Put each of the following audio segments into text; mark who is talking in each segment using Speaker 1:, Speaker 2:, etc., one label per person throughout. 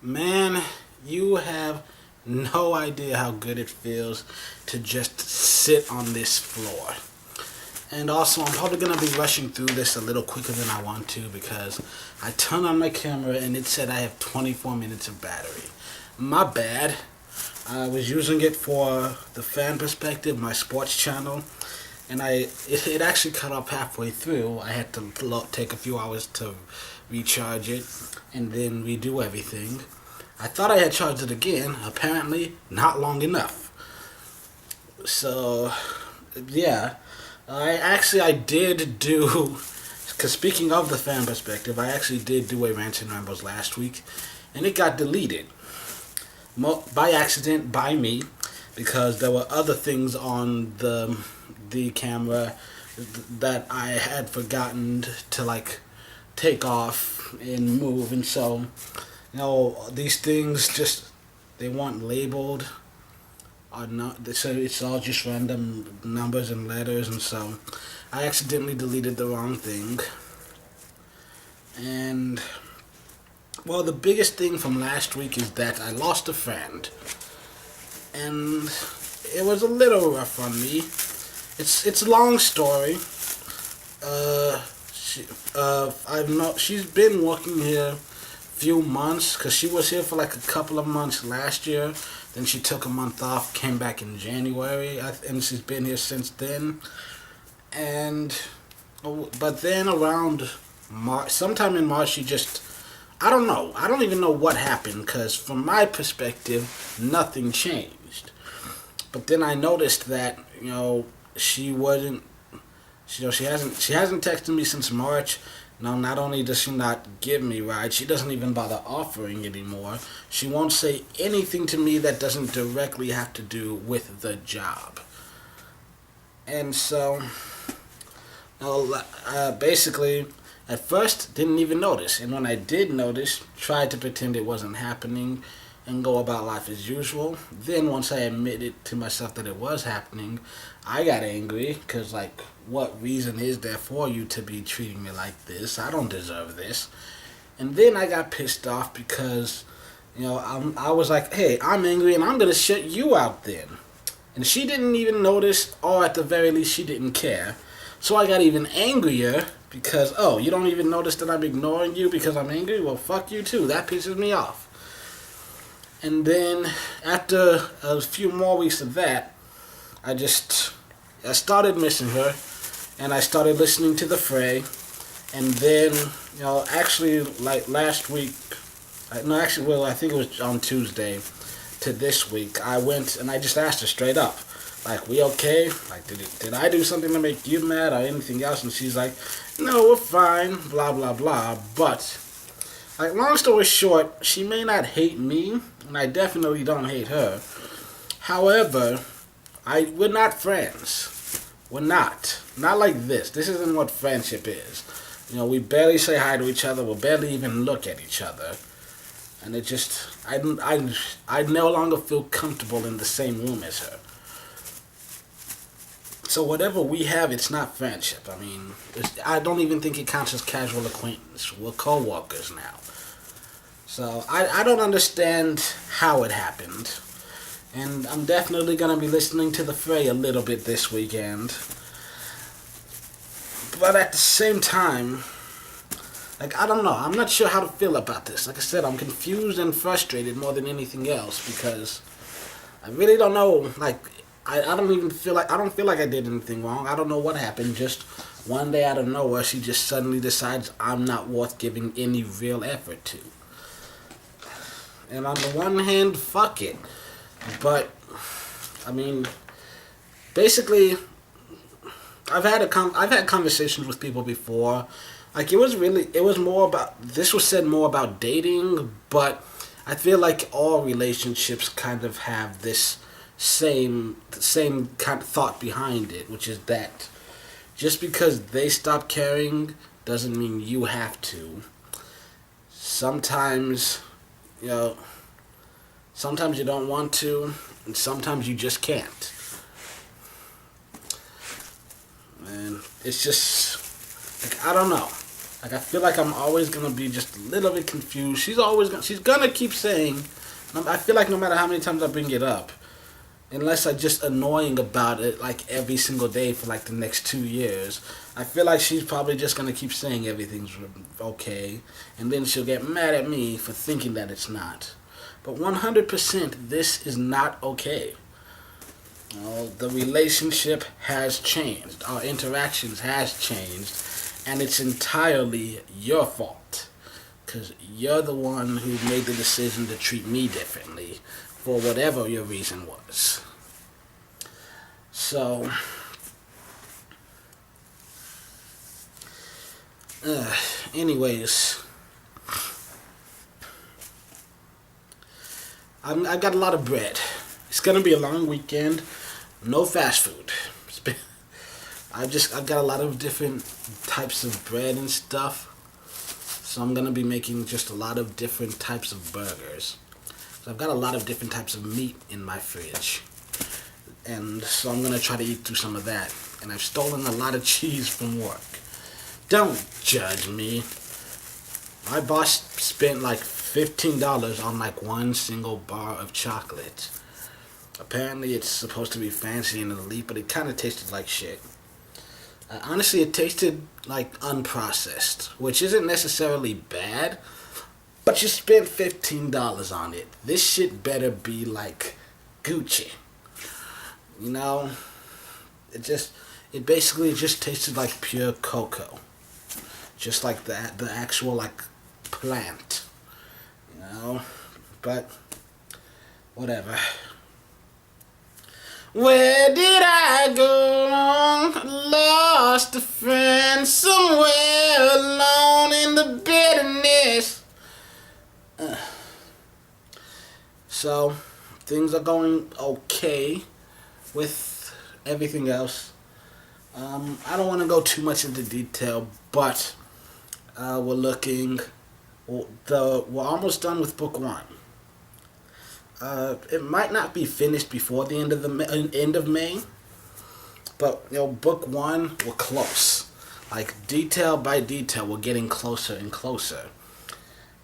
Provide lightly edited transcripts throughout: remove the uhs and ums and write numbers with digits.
Speaker 1: Man, you have no idea how good it feels to just sit on this floor. And also, I'm probably going to be rushing through this a little quicker than I want to because I turned on my camera and it said I have 24 minutes of battery. My bad. I was using it for the fan perspective, my sports channel, and it actually cut off halfway through. I had to take a few hours to recharge it and then redo everything. I thought I had charged it again. Apparently, not long enough. So, yeah. I did do, because speaking of the fan perspective, I actually did do a Rants and Rambles last week, and it got deleted. By accident, by me, because there were other things on the camera that I had forgotten to take off and move, and so these things just they weren't labeled or not, so it's all just random numbers and letters, and so I accidentally deleted the wrong thing. And well, the biggest thing from last week is that I lost a friend, and it was a little rough on me. It's a long story. She's been working here few months because she was here for like a couple of months last year. Then she took a month off, came back in January, and she's been here since then. But then around March, sometime in March, she just, I don't know. I don't even know what happened because from my perspective, nothing changed. But then I noticed that she wasn't. She hasn't texted me since March. Now, not only does she not give me rides, she doesn't even bother offering anymore. She won't say anything to me that doesn't directly have to do with the job. And so, basically, at first, didn't even notice. And when I did notice, tried to pretend it wasn't happening and go about life as usual. Then once I admitted to myself that it was happening, I got angry because, what reason is there for you to be treating me like this? I don't deserve this. And then I got pissed off because, I was like, hey, I'm angry and I'm going to shut you out then. And she didn't even notice, or at the very least, she didn't care. So I got even angrier because, oh, you don't even notice that I'm ignoring you because I'm angry? Well, fuck you too. That pisses me off. And then after a few more weeks of that, I started missing her, and I started listening to The Fray, and then, actually, last week, I think it was on Tuesday to this week, I went and I just asked her straight up, we okay? Did I do something to make you mad or anything else? And she's like, no, we're fine, blah, blah, blah, but, long story short, she may not hate me, and I definitely don't hate her. However, we're not friends. We're not. Not like this. This isn't what friendship is. We barely say hi to each other. We barely even look at each other. And it just, I no longer feel comfortable in the same room as her. So whatever we have, it's not friendship. I don't even think it counts as casual acquaintance. We're co-workers now. So I don't understand how it happened. And I'm definitely going to be listening to The Fray a little bit this weekend. But at the same time, I don't know. I'm not sure how to feel about this. Like I said, I'm confused and frustrated more than anything else because I really don't know. I don't feel like I did anything wrong. I don't know what happened. Just one day out of nowhere, she just suddenly decides I'm not worth giving any real effort to. And on the one hand, fuck it. But, basically, I've had conversations with people before. This was said more about dating, but I feel like all relationships kind of have this same kind of thought behind it, which is that just because they stop caring doesn't mean you have to. Sometimes you don't want to, and sometimes you just can't. And it's just, I don't know. Like, I feel like I'm always gonna be just a little bit confused. She's gonna keep saying, I feel like no matter how many times I bring it up, unless I'm just annoying about it like every single day for like the next 2 years, I feel like she's probably just gonna keep saying everything's okay, and then she'll get mad at me for thinking that it's not. But 100%, this is not okay. The relationship has changed. Our interactions has changed, and it's entirely your fault. Because you're the one who made the decision to treat me differently for whatever your reason was. So, anyways, I've got a lot of bread. It's gonna be a long weekend. No fast food. I've got a lot of different types of bread and stuff. So I'm gonna be making just a lot of different types of burgers. So I've got a lot of different types of meat in my fridge. And so I'm gonna try to eat through some of that. And I've stolen a lot of cheese from work. Don't judge me. My boss spent like $15 on like one single bar of chocolate. Apparently it's supposed to be fancy and elite, but it kind of tasted like shit. Honestly, it tasted like unprocessed, which isn't necessarily bad, but you spent $15 on it. This shit better be like Gucci. You know, it basically just tasted like pure cocoa. Just like the actual like plant. You know, but whatever. Where did I go wrong? Lost a friend somewhere alone in the bitterness. So, things are going okay with everything else. I don't want to go too much into detail, but we're almost done with book 1. It might not be finished before the end of May, but book 1, we're close. Like, detail by detail, we're getting closer and closer.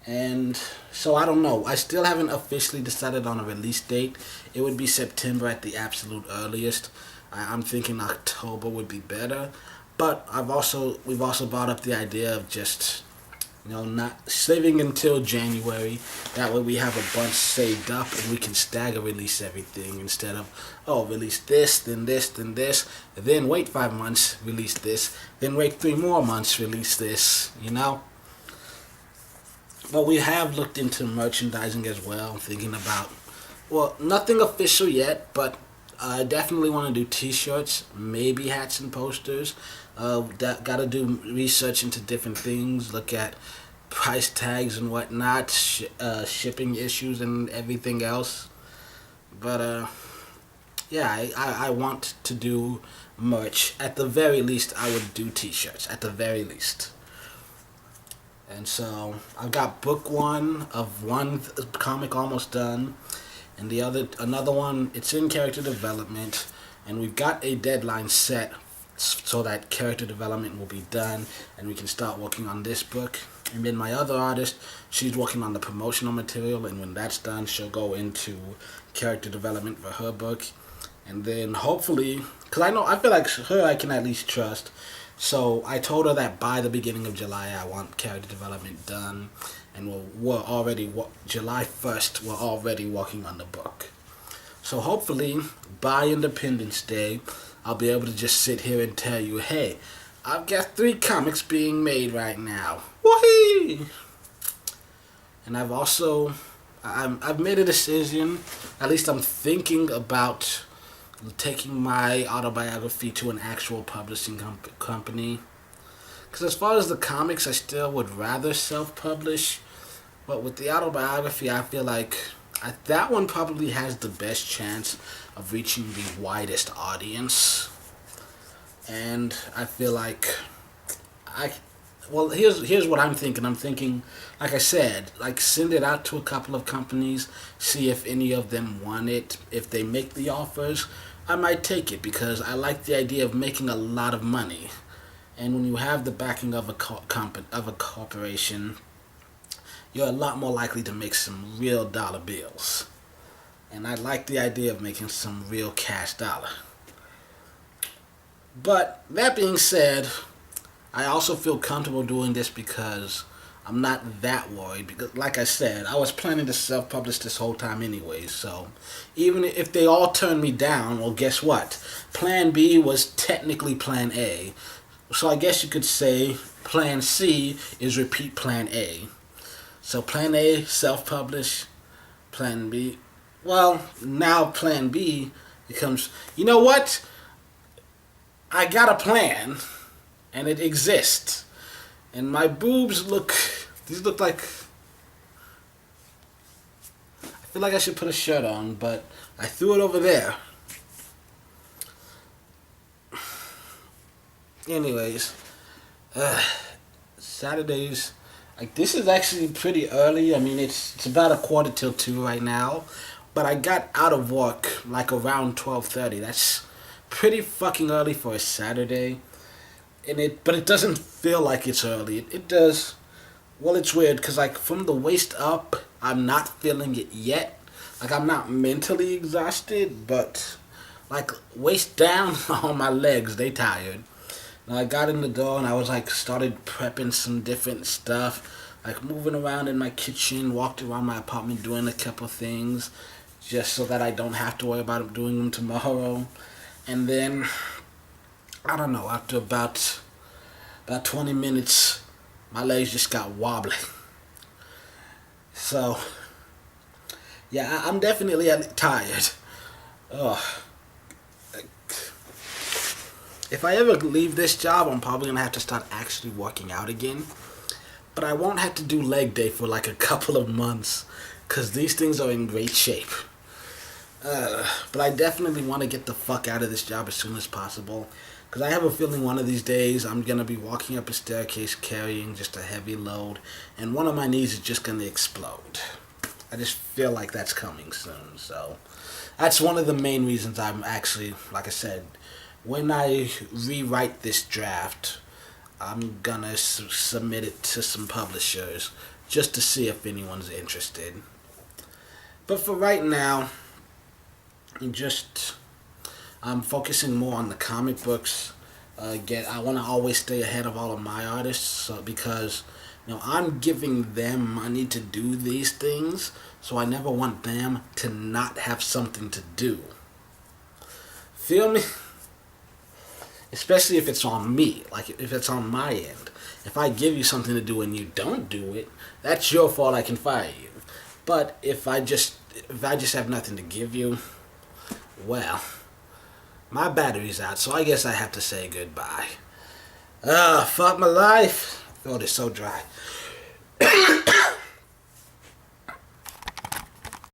Speaker 1: And so I don't know. I still haven't officially decided on a release date. It would be September at the absolute earliest. I'm thinking October would be better. But we've also brought up the idea of just not saving until January. That way we have a bunch saved up and we can stagger release everything instead of, release this, then this, then this, then wait 5 months, release this, then wait 3 more months, release this, But we have looked into merchandising as well, thinking about, nothing official yet, but I definitely want to do t-shirts, maybe hats and posters. Gotta do research into different things, look at price tags and whatnot, shipping issues and everything else. But I want to do merch. At the very least, I would do t-shirts, at the very least. And so I've got book 1 of one comic almost done, and another one, it's in character development, and we've got a deadline set so that character development will be done and we can start working on this book. And then my other artist, she's working on the promotional material, and when that's done, she'll go into character development for her book. And then hopefully, because I feel like her I can at least trust. So I told her that by the beginning of July, I want character development done, and we're already July 1st. We're already working on the book. So hopefully by Independence Day, I'll be able to just sit here and tell you, hey, I've got 3 comics being made right now. Woohoo! And I've made a decision. At least I'm thinking about taking my autobiography to an actual publishing company. Because as far as the comics, I still would rather self-publish. But with the autobiography, I feel like that one probably has the best chance of reaching the widest audience. And I feel like here's what I'm thinking. I'm thinking, like I said, send it out to a couple of companies, see if any of them want it. If they make the offers, I might take it because I like the idea of making a lot of money. And when you have the backing of a corporation, you're a lot more likely to make some real dollar bills. And I like the idea of making some real cash dollar. But that being said, I also feel comfortable doing this because I'm not that worried. Because, like I said, I was planning to self-publish this whole time anyway. So even if they all turn me down, well, guess what? Plan B was technically Plan A. So I guess you could say Plan C is repeat Plan A. So Plan A, self-publish. Plan B, well, now Plan B becomes, you know what? I got a plan, and it exists. And my boobs these look like, I feel like I should put a shirt on, but I threw it over there. Anyways, Saturdays, like, this is actually pretty early. I mean, it's about 1:45 right now, but I got out of work like around 12:30. That's pretty fucking early for a Saturday, but it doesn't feel like it's early. It does. Well, it's weird because, like, from the waist up, I'm not feeling it yet. Like, I'm not mentally exhausted, but like waist down, on my legs, they tired. And I got in the door and I was like, started prepping some different stuff, like moving around in my kitchen, walked around my apartment doing a couple things, just so that I don't have to worry about doing them tomorrow. And then, I don't know, after about 20 minutes, my legs just got wobbly. So, yeah, I'm definitely tired. Ugh. If I ever leave this job, I'm probably going to have to start actually working out again. But I won't have to do leg day for like a couple of months, because these things are in great shape. But I definitely want to get the fuck out of this job as soon as possible, because I have a feeling one of these days I'm going to be walking up a staircase carrying just a heavy load, and one of my knees is just going to explode. I just feel like that's coming soon. So that's one of the main reasons I'm actually, like I said, when I rewrite this draft, I'm gonna submit it to some publishers just to see if anyone's interested. But for right now, I'm focusing more on the comic books. I want to always stay ahead of all of my artists, because I'm giving them money to do these things, so I never want them to not have something to do. Feel me? Especially if it's on me, like if it's on my end. If I give you something to do and you don't do it, that's your fault. I can fire you. But if I just have nothing to give you, well, my battery's out, so I guess I have to say goodbye. Fuck my life. Oh, it's so dry.